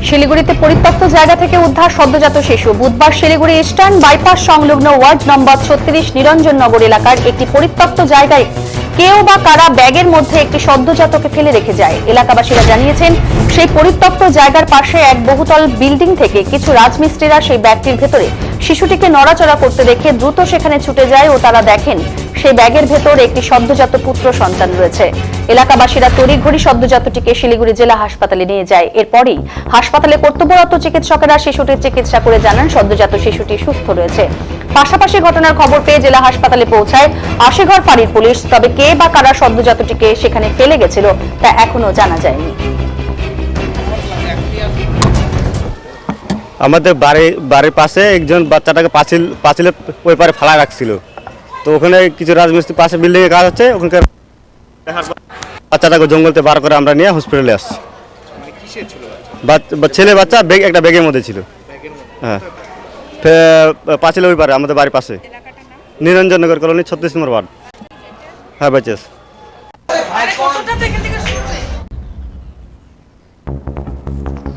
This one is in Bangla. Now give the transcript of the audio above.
শিলিগুড়িতে পরিত্যক্ত জায়গা থেকে উদ্ধার সদ্যজাত শিশু। বুধবার শিলিগুড়ি ইস্টার্ন বাইপাস সংলগ্ন ওয়ার্ড নম্বর 36 নিরঞ্জননগর এলাকার একটি পরিত্যক্ত জায়গায় কেউ বা কারা ব্যাগের মধ্যে একটি সদ্যজাতকে ফেলে রেখে যায়। এলাকাবাসীরা জানিয়েছেন, সেই পরিত্যক্ত জায়গার পাশে এক বহুতল বিল্ডিং থেকে কিছু রাজমিস্ত্রিরা সেই ব্যাগটির ভেতরে শিশুটিকে নড়াচড়া করতে দেখে দ্রুত সেখানে ছুটে যায় ও তারা দেখেন সেই ব্যাগের ভেতর একটি সদ্যজাত পুত্র সন্তান রয়েছে। এলাকাবাসীরা তড়িঘড়ি সদ্যজাতটিকে শিলিগুড়ি জেলা হাসপাতালে নিয়ে যায়। এরপরই হাসপাতালে কর্তব্যরত চিকিৎসকেরা শিশুটির চিকিৎসা করে জানান সদ্যজাত শিশুটি সুস্থ রয়েছে। পাশাপাশি ঘটনার খবর পেয়ে জেলা হাসপাতালে পৌঁছায় আশিঘর ফাঁড়ির পুলিশ। তবে কে বা কারা সদ্যজাতটিকে সেখানে ফেলে গেছিল তা এখনো জানা যায়নি। আমাদের বাড়ির পাশে একজন বাচ্চাটাকে পাঁচিলের ওই পারে ফেলা রাখছিল। তো ওখানে কিছু রাজমিস্ত্রি পাশে বিল্ডিংয়ে কাজ হচ্ছে, ওখানকার বাচ্চাটাকে জঙ্গলতে বার করে আমরা নিয়ে হসপিটালে আসছি। ছেলে বাচ্চা একটা ব্যাগের মধ্যে ছিল। হ্যাঁ, পাঁচিলের ওই পারে আমাদের বাড়ির পাশে নিরঞ্জননগর কলোনি 36 নম্বর ওয়ার্ড। হ্যাঁ, বেঁচে